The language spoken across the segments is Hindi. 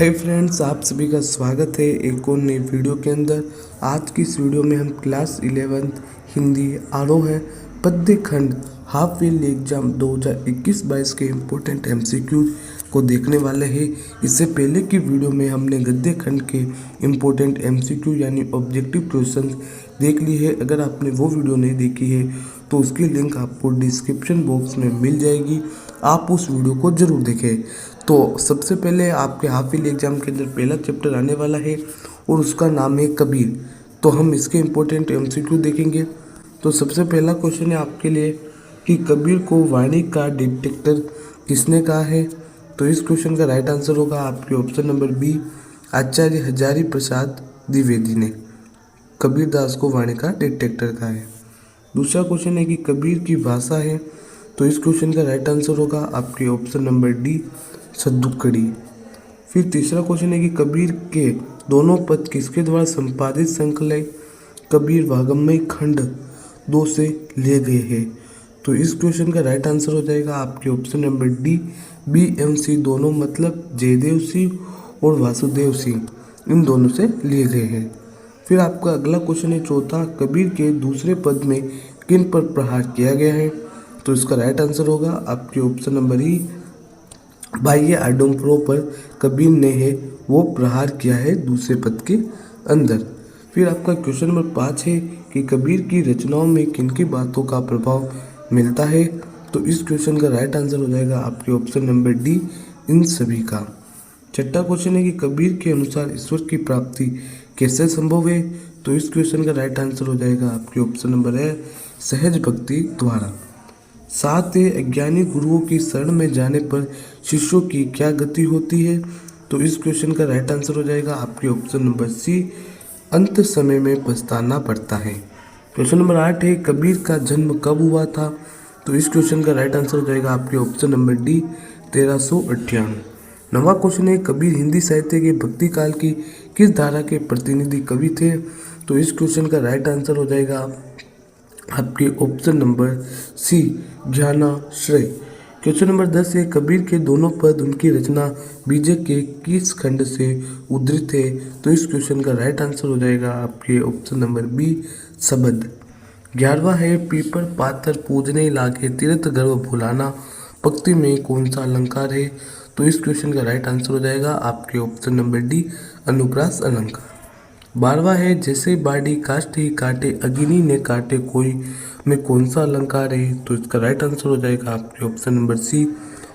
हाय फ्रेंड्स, आप सभी का स्वागत है एक और नई वीडियो के अंदर। आज की इस वीडियो में हम क्लास 11th हिंदी आरोह है पद्य खंड हाफ ईयरली एग्जाम 2021-22 के इम्पोर्टेंट एमसीक्यू को देखने वाले हैं। इससे पहले की वीडियो में हमने गद्य खंड के इम्पोर्टेंट एमसीक्यू यानी ऑब्जेक्टिव क्वेश्चन देख ली है। अगर आपने वो वीडियो नहीं देखी है तो उसकी लिंक आपको डिस्क्रिप्शन बॉक्स में मिल जाएगी, आप उस वीडियो को ज़रूर देखें। तो सबसे पहले आपके हाफ ईयरली एग्जाम के अंदर पहला चैप्टर आने वाला है और उसका नाम है कबीर। तो हम इसके इम्पोर्टेंट एमसीक्यू देखेंगे। तो सबसे पहला क्वेश्चन है आपके लिए कि कबीर को वाणी का डिटेक्टर किसने कहा है। तो इस क्वेश्चन का राइट आंसर होगा आपके ऑप्शन नंबर बी, आचार्य हजारी प्रसाद द्विवेदी ने कबीर दास को वाणी का डिटेक्टर कहा है। दूसरा क्वेश्चन है कि कबीर की भाषा है। तो इस क्वेश्चन का राइट आंसर होगा आपके ऑप्शन नंबर डी, सद्दुकड़ी। फिर तीसरा क्वेश्चन है कि कबीर के दोनों पद किसके द्वारा संपादित संकलय कबीर भागमय खंड 2 से लिए गए हैं। तो इस क्वेश्चन का राइट आंसर हो जाएगा आपके ऑप्शन नंबर डी, बी एम सी दोनों, मतलब जयदेव सिंह और वासुदेव सिंह इन दोनों से लिए गए हैं। फिर आपका अगला क्वेश्चन है चौथा, कबीर के दूसरे पद में किन पर प्रहार किया गया है। तो इसका राइट आंसर होगा आपके ऑप्शन नंबर ई, बाह्य आडम्बरों पर कबीर ने है वो प्रहार किया है दूसरे पद के अंदर। फिर आपका क्वेश्चन नंबर 5 है कि कबीर की रचनाओं में किन की बातों का प्रभाव मिलता है। तो इस क्वेश्चन का राइट आंसर हो जाएगा आपके ऑप्शन नंबर डी, इन सभी का। छठा क्वेश्चन है कि कबीर के अनुसार ईश्वर की प्राप्ति कैसे संभव है। तो इस क्वेश्चन का राइट आंसर हो जाएगा आपके ऑप्शन नंबर है सहज भक्ति द्वारा। 7 अज्ञानी गुरुओं की शरण में जाने पर शिष्यों की क्या गति होती है। तो इस क्वेश्चन का राइट आंसर हो जाएगा आपके ऑप्शन नंबर सी, अंत समय में पछताना पड़ता है। क्वेश्चन नंबर 8 है कबीर का जन्म कब हुआ था। तो इस क्वेश्चन का राइट आंसर हो जाएगा आपके ऑप्शन नंबर डी, 1398। नवा क्वेश्चन है कबीर हिंदी साहित्य के भक्ति काल की किस धारा के प्रतिनिधि कवि थे। तो इस क्वेश्चन का राइट आंसर हो जाएगा आपके ऑप्शन नंबर सी, ज्ञानाश्रय। क्वेश्चन नंबर 10 है कबीर के दोनों पद उनकी रचना बीजक के किस खंड से उद्धृत है। तो इस क्वेश्चन का राइट आंसर हो जाएगा आपके ऑप्शन नंबर बी, शब्द। 11वां है पीपर पाथर पूजने लागे तीर्थ गर्भ भुलाना भक्ति में कौन सा अलंकार है। तो इस क्वेश्चन का राइट आंसर हो जाएगा आपके ऑप्शन नंबर डी, अनुप्रास अलंकार। 12वां है जैसे बाड़ी काष्ठ ही काटे अग्नि ने काटे कोई में कौन सा अलंकार है। तो इसका राइट आंसर हो जाएगा आपके ऑप्शन नंबर सी,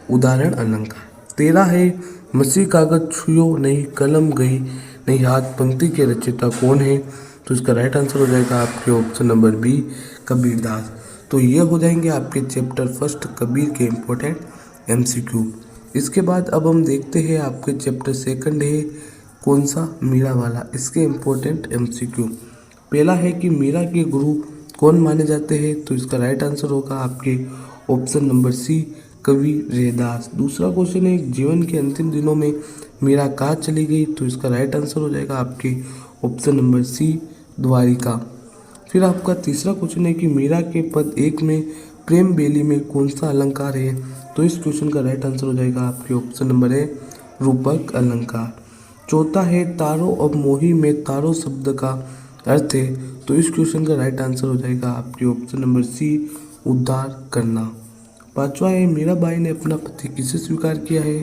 उदाहरण अलंकार। 13 है मसी कागज छुयो नहीं कलम गई नहीं हाथ पंक्ति के रचयिता कौन है। तो इसका राइट आंसर हो जाएगा आपके option number B, Kabir Das. तो ये हो जाएंगे आपके चैप्टर फर्स्ट कबीर के इम्पोर्टेंट एमसीक्यू। इसके बाद अब हम देखते हैं आपके चैप्टर सेकंड है कौन सा, मीरा वाला। इसके इम्पोर्टेंट एमसीक्यू पहला है कि मीरा के गुरु कौन माने जाते हैं। तो इसका राइट आंसर होगा आपके ऑप्शन नंबर सी, कवि रैदास। दूसरा क्वेश्चन है जीवन के अंतिम दिनों में मीरा कहाँ चली गई। तो इसका राइट आंसर हो जाएगा आपके ऑप्शन नंबर सी, द्वारिका। फिर आपका तीसरा क्वेश्चन है कि मीरा के पद 1 में प्रेम बेली में कौन सा अलंकार है। तो इस क्वेश्चन का राइट आंसर हो जाएगा आपके ऑप्शन नंबर है रूपक अलंकार। चौथा है तारो अब मोही में तारो शब्द का अर्थ है। तो इस क्वेश्चन का राइट आंसर हो जाएगा आपके ऑप्शन नंबर सी, उद्धार करना। 5वां है मीराबाई ने अपना पति किसे स्वीकार किया है।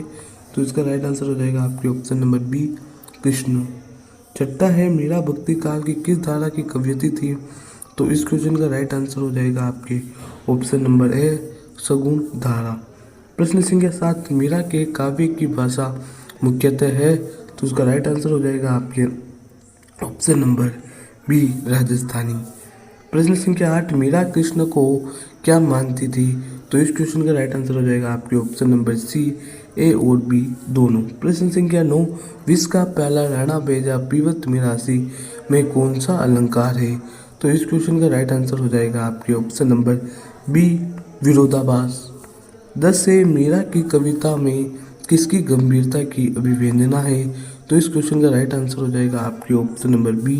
तो इसका राइट आंसर हो जाएगा आपके ऑप्शन नंबर बी, कृष्ण। 6वां है मीरा भक्ति काल की किस धारा की कवयित्री थी। तो इस क्वेश्चन का राइट आंसर हो जाएगा आपके ऑप्शन नंबर ए, सगुण धारा। प्रश्न संख्या 7 मीरा के काव्य की भाषा मुख्यतः है। तो उसका राइट आंसर हो जाएगा आपके ऑप्शन नंबर बी, राजस्थानी। प्रश्न संख्या 8 मीरा कृष्ण को क्या मानती थी। तो इस क्वेश्चन का राइट आंसर हो जाएगा आपके ऑप्शन नंबर सी, ए और बी दोनों। प्रश्न संख्या 9 विष का प्याला राणा भेजा पीवत मिरासी में कौन सा अलंकार है। तो इस क्वेश्चन का राइट आंसर हो जाएगा आपके ऑप्शन नंबर बी, विरोधाभास। 10 है मीरा की कविता में किसकी गंभीरता की अभिव्यंजना है। तो इस क्वेश्चन का राइट आंसर हो जाएगा आपके ऑप्शन नंबर बी,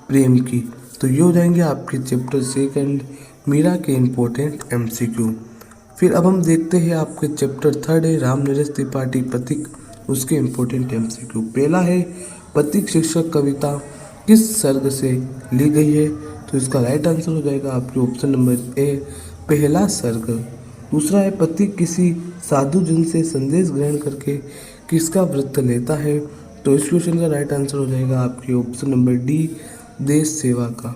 प्रेम की। तो ये हो जाएंगे आपके चैप्टर सेकंड मीरा के इम्पोर्टेंट एमसीक्यू। फिर अब हम देखते हैं आपके चैप्टर थर्ड है राम नरेश त्रिपाठी प्रतीक उसके इम्पोर्टेंट एमसीक्यू। पहला है प्रतीक शीर्षक कविता किस सर्ग से ली गई है, तो इसका राइट आंसर हो जाएगा आपके ऑप्शन नंबर ए पहला सर्ग। दूसरा है प्रतीक किसी साधु जन से संदेश ग्रहण करके किसका व्रत लेता है, तो इस क्वेश्चन का राइट आंसर हो जाएगा आपके ऑप्शन नंबर डी देश सेवा का।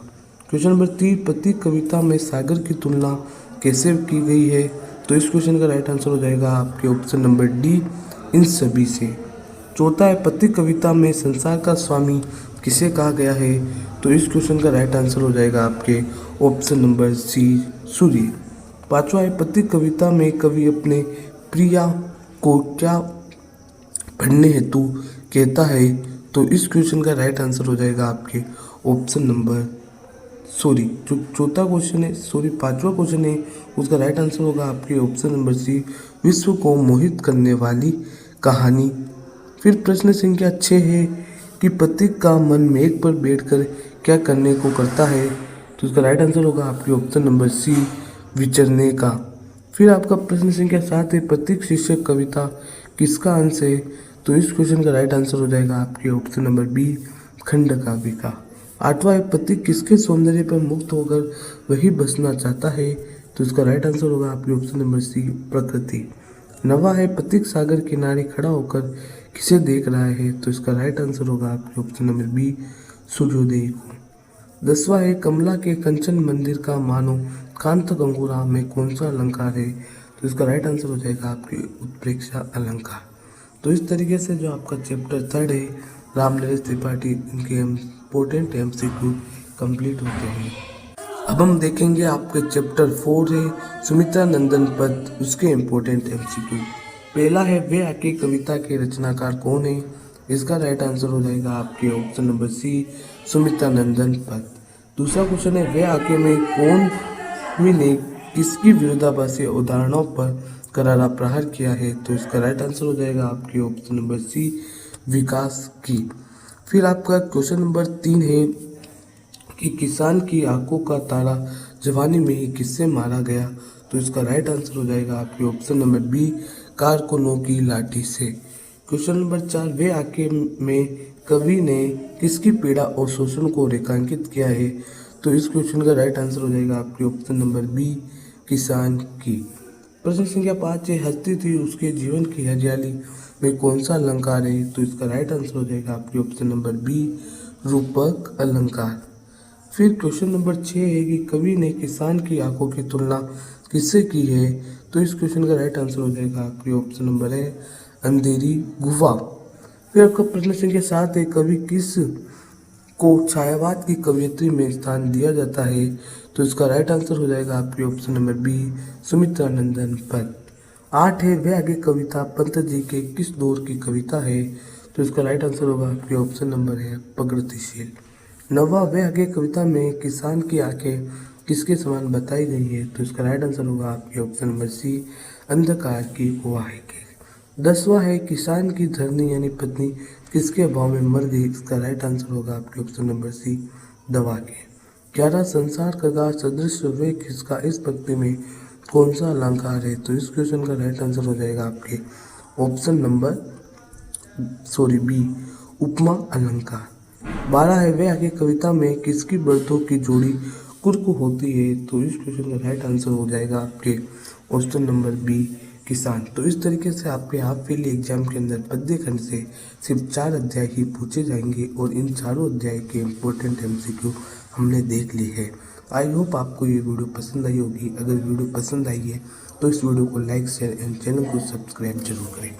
क्वेश्चन नंबर 3 प्रतीक कविता में सागर की तुलना कैसे की गई है, तो इस क्वेश्चन का राइट आंसर हो जाएगा आपके ऑप्शन नंबर डी इन सभी से। चौथा है प्रतीक कविता में संसार का स्वामी किसे कहा गया है, तो इस क्वेश्चन का राइट आंसर हो जाएगा आपके ऑप्शन नंबर सी सूर्य। पांचवा है प्रतीक कविता में कवि अपने प्रिया को क्या पढ़ने हेतु कहता है, तो इस क्वेश्चन का राइट आंसर हो जाएगा आपके ऑप्शन नंबर जो चौथा क्वेश्चन है पांचवा क्वेश्चन है उसका राइट आंसर होगा आपके ऑप्शन नंबर सी विश्व को मोहित करने वाली कहानी। फिर प्रश्न संख्या 6 है कि प्रतीक का मन मेघ पर बैठकर क्या करने को करता है, तो इसका राइट आंसर होगा आपके ऑप्शन नंबर सी विचरने का। फिर आपका प्रश्न संख्या 7 है प्रतीक शीर्षक कविता किसका अंश है, तो इस क्वेश्चन का राइट आंसर हो जाएगा आपके ऑप्शन नंबर बी खंड काव्य का। आठवां है प्रतीक किसके सौंदर्य पर मुक्त होकर वही बसना चाहता है, तो इसका राइट आंसर होगा आपके ऑप्शन नंबर सी प्रकृति। नवा है प्रतीक सागर किनारे खड़ा होकर किसे देख रहा है, तो इसका राइट आंसर होगा आपके ऑप्शन नंबर बी सूर्योदय को। 10वां है कमला के कंचन मंदिर का मानो कांत गंगूरा में कौन सा अलंकार है, तो इसका राइट आंसर हो जाएगा आपके उत्प्रेक्षा अलंकार। तो इस तरीके से जो आपका चैप्टर 3 है रामनरेश त्रिपाठी इनके इम्पोर्टेंट एमसीक्यू कंप्लीट होते हैं। अब हम देखेंगे आपके चैप्टर 4 है सुमित्रा नंदन पद उसके इम्पोर्टेंट एमसीक्यू। पहला है वे आके कविता के रचनाकार कौन है, इसका राइट आंसर हो जाएगा आपके ऑप्शन नंबर सी सुमित्रा नंदन पद। दूसरा क्वेश्चन है वे आके में कौन ने किसकी विरोधाभासी उदाहरणों पर करारा प्रहार किया है, तो इसका राइट आंसर हो जाएगा आपके ऑप्शन नंबर सी विकास की। फिर आपका क्वेश्चन नंबर 3 है कि किसान की आंखों का तारा जवानी में ही किससे मारा गया, तो इसका राइट आंसर हो जाएगा आपके ऑप्शन नंबर बी कारकुनों की लाठी से। क्वेश्चन नंबर 4 वे आके में कवि ने किसकी पीड़ा और शोषण को रेखांकित किया है, तो इस क्वेश्चन का राइट आंसर हो जाएगा आपके ऑप्शन नंबर बी किसान की। प्रश्न संख्या 5 है हंसती थी उसके जीवन की हरियाली में कौन सा अलंकार है, तो इसका राइट आंसर हो जाएगा आपके ऑप्शन नंबर बी रूपक अलंकार। फिर क्वेश्चन नंबर 6 है कि कवि ने किसान की आंखों की तुलना किससे की है, तो इस क्वेश्चन का राइट आंसर हो जाएगा आपके ऑप्शन नंबर है अंधेरी गुफा। फिर आपका प्रश्न संख्या 7 है कवि किस को छायावाद की कवियत्री में स्थान दिया जाता है, तो इसका राइट आंसर हो जाएगा आपके ऑप्शन नंबर बी सुमित्रा नंदन पद। 8 है वे आगे कविता पंत जी के किस दौर की कविता है, तो इसका राइट आंसर होगा आपके ऑप्शन नंबर है प्रगतिशील। 9वां वे आगे कविता में किसान की आंखें किसके समान बताई गई है, तो इसका राइट आंसर होगा आपके ऑप्शन नंबर सी अंधकार की गुहा के। 10वां है किसान की धरनी यानी पत्नी किसके अभाव में मर गई, इसका राइट आंसर होगा आपके ऑप्शन नंबर सी दवा के। 11 संसार का सदृश वे किसका इस पंक्ति में कौन सा अलंकार है, तो इस क्वेश्चन का राइट आंसर हो जाएगा आपके ऑप्शन नंबर बी उपमा अलंकार। 12 है वे आगे कविता में किसकी बर्तों की जोड़ी कुर्क होती है, तो इस क्वेश्चन का राइट आंसर हो जाएगा आपके ऑप्शन नंबर बी किसान। तो इस तरीके से आपके हाफ ईयरली एग्जाम के अंदर पद्य खंड से सिर्फ 4 अध्याय ही पूछे जाएंगे और इन चारों अध्याय के इम्पोर्टेंट एमसीक्यू हमने देख ली है। आई होप आपको ये वीडियो पसंद आई होगी। अगर वीडियो पसंद आई है तो इस वीडियो को लाइक शेयर एंड चैनल को सब्सक्राइब जरूर करें।